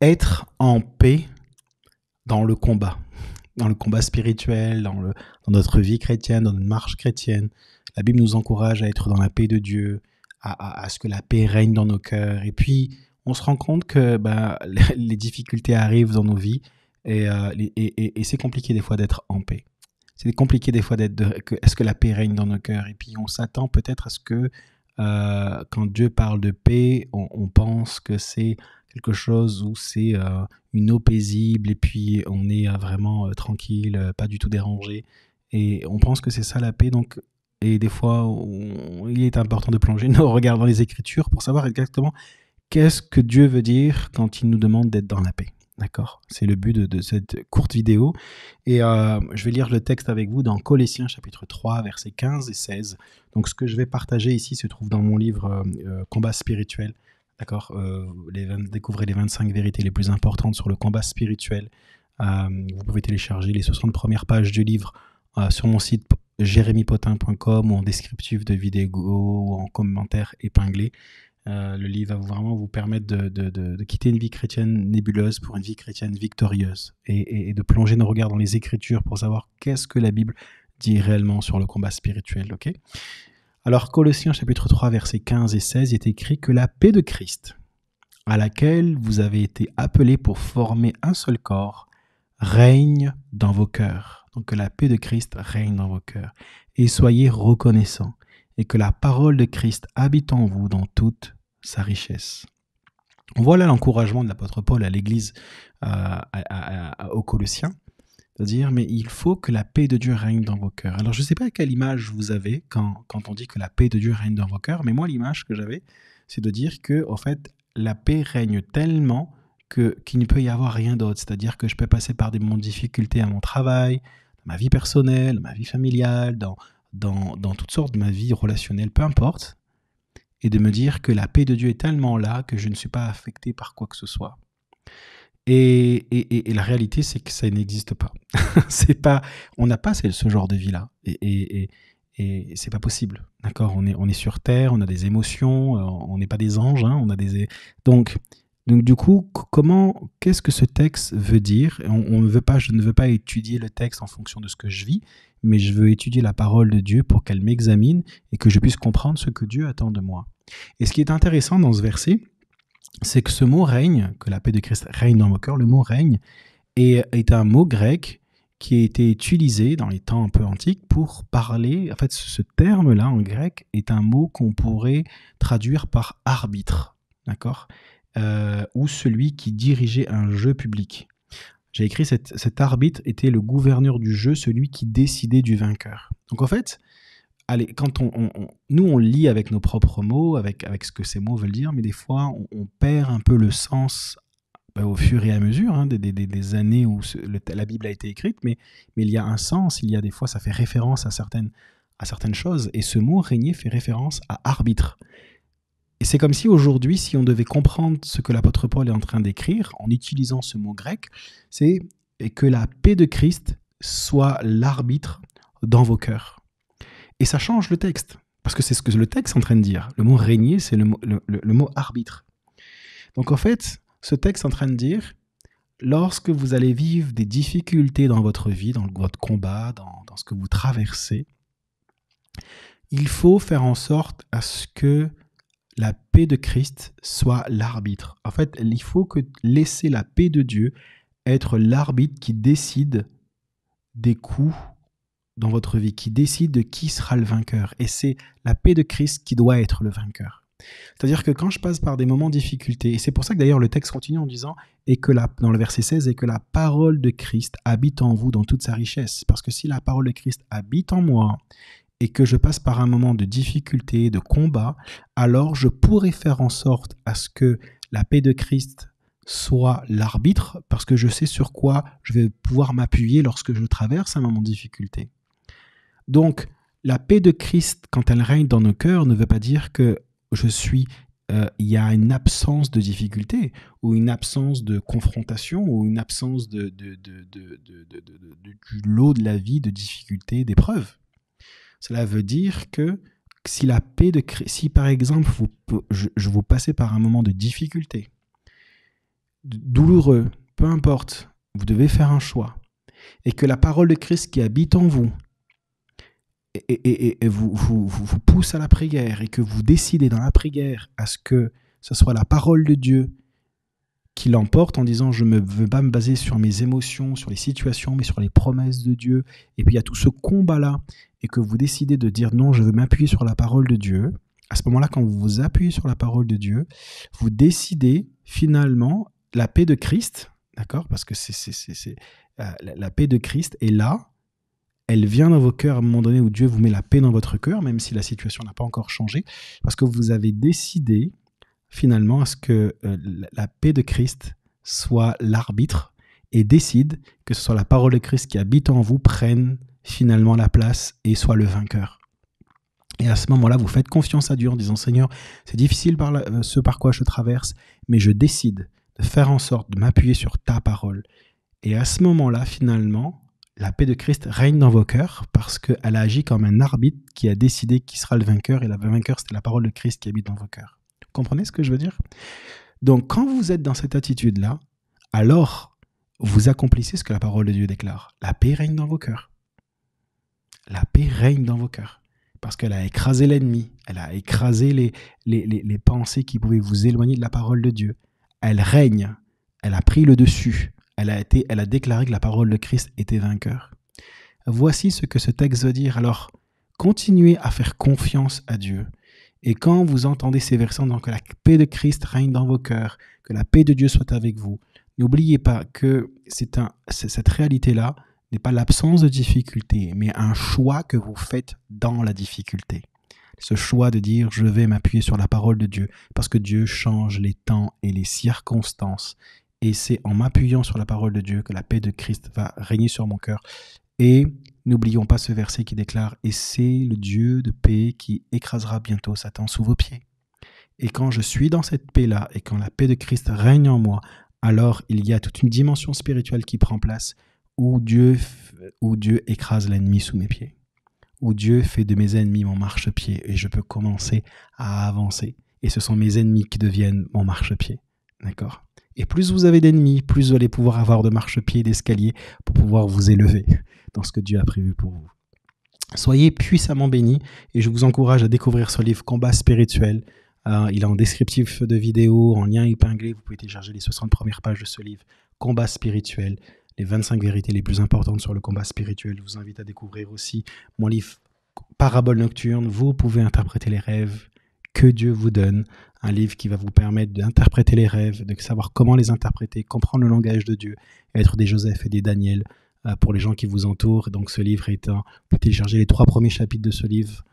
être en paix dans le combat spirituel, dans notre vie chrétienne, dans notre marche chrétienne. La Bible nous encourage à être dans la paix de Dieu, à ce que la paix règne dans nos cœurs. Et puis, on se rend compte que les difficultés arrivent dans nos vies et c'est compliqué des fois d'être en paix. C'est compliqué des fois est-ce que la paix règne dans nos cœurs. Et puis, on s'attend peut-être à ce que quand Dieu parle de paix, on pense que c'est quelque chose où c'est une eau paisible et puis on est vraiment tranquille, pas du tout dérangé. Et on pense que c'est ça la paix. Donc, et des fois, il est important de plonger nos regards dans les Écritures pour savoir exactement qu'est-ce que Dieu veut dire quand il nous demande d'être dans la paix. D'accord ? C'est le but de cette courte vidéo. Et je vais lire le texte avec vous dans Colossiens chapitre 3, versets 15 et 16. Donc ce que je vais partager ici se trouve dans mon livre Combat spirituel. D'accord ? Découvrez les 25 vérités les plus importantes sur le combat spirituel. Vous pouvez télécharger les 60 premières pages du livre sur mon site jérémypotin.com ou en descriptif de vidéo ou en commentaire épinglé. Le livre va vraiment vous permettre de quitter une vie chrétienne nébuleuse pour une vie chrétienne victorieuse et de plonger nos regards dans les Écritures pour savoir qu'est-ce que la Bible dit réellement sur le combat spirituel. Okay ? Alors, Colossiens chapitre 3, versets 15 et 16, il est écrit que la paix de Christ, à laquelle vous avez été appelés pour former un seul corps, règne dans vos cœurs. Donc, que la paix de Christ règne dans vos cœurs. Et soyez reconnaissants. Et que la parole de Christ habite en vous dans toute sa richesse. On voit là l'encouragement de l'apôtre Paul à l'église aux Colossiens, de dire, mais il faut que la paix de Dieu règne dans vos cœurs. Alors, je ne sais pas quelle image vous avez quand on dit que la paix de Dieu règne dans vos cœurs, mais moi, l'image que j'avais, c'est de dire que, en fait, la paix règne tellement qu'il ne peut y avoir rien d'autre. C'est-à-dire que je peux passer par des moments de difficulté à mon travail, dans ma vie personnelle, ma vie familiale, dans toutes sortes de ma vie relationnelle, peu importe, et de me dire que la paix de Dieu est tellement là que je ne suis pas affecté par quoi que ce soit. Et la réalité, c'est que ça n'existe pas. On n'a pas ce genre de vie-là. Et c'est pas possible. D'accord ? On est sur Terre, on a des émotions, on n'est pas des anges. Hein, donc, du coup, qu'est-ce que ce texte veut dire ? Je ne veux pas étudier le texte en fonction de ce que je vis, mais je veux étudier la parole de Dieu pour qu'elle m'examine et que je puisse comprendre ce que Dieu attend de moi. Et ce qui est intéressant dans ce verset, c'est que ce mot règne, que la paix de Christ règne dans vos cœurs, le mot règne est un mot grec qui a été utilisé dans les temps un peu antiques pour parler, en fait ce terme-là en grec est un mot qu'on pourrait traduire par arbitre, d'accord ? Ou celui qui dirigeait un jeu public. J'ai écrit cet arbitre était le gouverneur du jeu, celui qui décidait du vainqueur. Donc en fait, quand nous on lit avec nos propres mots, avec ce que ces mots veulent dire, mais des fois on perd un peu le sens au fur et à mesure des années où la Bible a été écrite, mais il y a un sens, il y a des fois ça fait référence à certaines choses, et ce mot régner fait référence à arbitre. Et c'est comme si aujourd'hui, si on devait comprendre ce que l'apôtre Paul est en train d'écrire, en utilisant ce mot grec, c'est que la paix de Christ soit l'arbitre dans vos cœurs. Et ça change le texte, parce que c'est ce que le texte est en train de dire. Le mot régner, c'est le mot arbitre. Donc en fait, ce texte est en train de dire, lorsque vous allez vivre des difficultés dans votre vie, dans votre combat, dans ce que vous traversez, il faut faire en sorte à ce que la paix de Christ soit l'arbitre. En fait, il faut laisser la paix de Dieu être l'arbitre qui décide des coups dans votre vie, qui décide de qui sera le vainqueur. Et c'est la paix de Christ qui doit être le vainqueur. C'est-à-dire que quand je passe par des moments de difficulté, et c'est pour ça que d'ailleurs le texte continue en disant, dans le verset 16, et que la parole de Christ habite en vous dans toute sa richesse. Parce que si la parole de Christ habite en moi, et que je passe par un moment de difficulté, de combat, alors je pourrais faire en sorte à ce que la paix de Christ soit l'arbitre, parce que je sais sur quoi je vais pouvoir m'appuyer lorsque je traverse un moment de difficulté. Donc, la paix de Christ, quand elle règne dans nos cœurs, ne veut pas dire que il y a une absence de difficulté, ou une absence de confrontation, ou une absence du lot de la vie, de difficultés, d'épreuves. Cela veut dire que si la paix de Christ, si par exemple vous passez par un moment de difficulté, douloureux, peu importe, vous devez faire un choix. Et que la parole de Christ qui habite en vous et vous pousse à la prière et que vous décidez dans la prière à ce que ce soit la parole de Dieu qui l'emporte en disant je ne veux pas me baser sur mes émotions, sur les situations, mais sur les promesses de Dieu. Et puis il y a tout ce combat-là et que vous décidez de dire non, je veux m'appuyer sur la parole de Dieu. À ce moment-là, quand vous vous appuyez sur la parole de Dieu, vous décidez finalement la paix de Christ, d'accord? Parce que la paix de Christ est là. Elle vient dans vos cœurs à un moment donné où Dieu vous met la paix dans votre cœur, même si la situation n'a pas encore changé, parce que vous avez décidé finalement à ce que la paix de Christ soit l'arbitre et décide que ce soit la parole de Christ qui habite en vous prenne finalement la place et soit le vainqueur. Et à ce moment-là, vous faites confiance à Dieu en disant « Seigneur, c'est difficile ce par quoi je traverse, mais je décide de faire en sorte de m'appuyer sur ta parole. » Et à ce moment-là, finalement, la paix de Christ règne dans vos cœurs parce qu'elle a agi comme un arbitre qui a décidé qui sera le vainqueur. Et le vainqueur, c'était la parole de Christ qui habite dans vos cœurs. Vous comprenez ce que je veux dire? Donc, quand vous êtes dans cette attitude-là, alors vous accomplissez ce que la parole de Dieu déclare. La paix règne dans vos cœurs. La paix règne dans vos cœurs. Parce qu'elle a écrasé l'ennemi. Elle a écrasé les pensées qui pouvaient vous éloigner de la parole de Dieu. Elle règne. Elle a pris le dessus. Elle a déclaré que la parole de Christ était vainqueur. Voici ce que ce texte veut dire. Alors, continuez à faire confiance à Dieu. Et quand vous entendez ces versets, donc que la paix de Christ règne dans vos cœurs, que la paix de Dieu soit avec vous, n'oubliez pas que cette réalité-là n'est pas l'absence de difficulté, mais un choix que vous faites dans la difficulté. Ce choix de dire « je vais m'appuyer sur la parole de Dieu » parce que Dieu change les temps et les circonstances. Et c'est en m'appuyant sur la parole de Dieu que la paix de Christ va régner sur mon cœur. Et n'oublions pas ce verset qui déclare « Et c'est le Dieu de paix qui écrasera bientôt Satan sous vos pieds. » Et quand je suis dans cette paix-là et quand la paix de Christ règne en moi, alors il y a toute une dimension spirituelle qui prend place où Dieu écrase l'ennemi sous mes pieds. Où Dieu fait de mes ennemis mon marchepied et je peux commencer à avancer. Et ce sont mes ennemis qui deviennent mon marchepied. D'accord ? Et plus vous avez d'ennemis, plus vous allez pouvoir avoir de marchepieds, d'escaliers pour pouvoir vous élever dans ce que Dieu a prévu pour vous. Soyez puissamment bénis et je vous encourage à découvrir ce livre Combat spirituel. Il est en descriptif de vidéo, en lien épinglé. Vous pouvez télécharger les 60 premières pages de ce livre Combat spirituel, les 25 vérités les plus importantes sur le combat spirituel. Je vous invite à découvrir aussi mon livre Parabole nocturne. Vous pouvez interpréter les rêves que Dieu vous donne, un livre qui va vous permettre d'interpréter les rêves, de savoir comment les interpréter, comprendre le langage de Dieu, être des Joseph et des Daniel pour les gens qui vous entourent. Donc ce livre est vous pouvez télécharger les 3 premiers chapitres de ce livre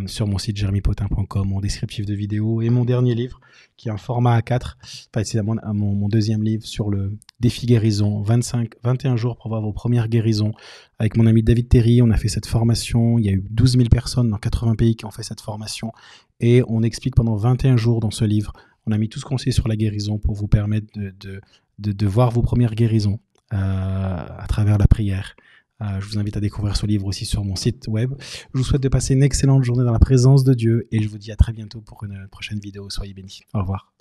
sur mon site jeremypotin.com, mon descriptif de vidéo et mon dernier livre qui est un format A4, c'est mon deuxième livre sur le défi guérison, 21 jours pour voir vos premières guérisons. Avec mon ami David Terry, on a fait cette formation, il y a eu 12 000 personnes dans 80 pays qui ont fait cette formation et on explique pendant 21 jours dans ce livre, on a mis tout ce qu'on sait sur la guérison pour vous permettre de voir vos premières guérisons à travers la prière. Je vous invite à découvrir ce livre aussi sur mon site web. Je vous souhaite de passer une excellente journée dans la présence de Dieu et je vous dis à très bientôt pour une prochaine vidéo. Soyez bénis. Au revoir.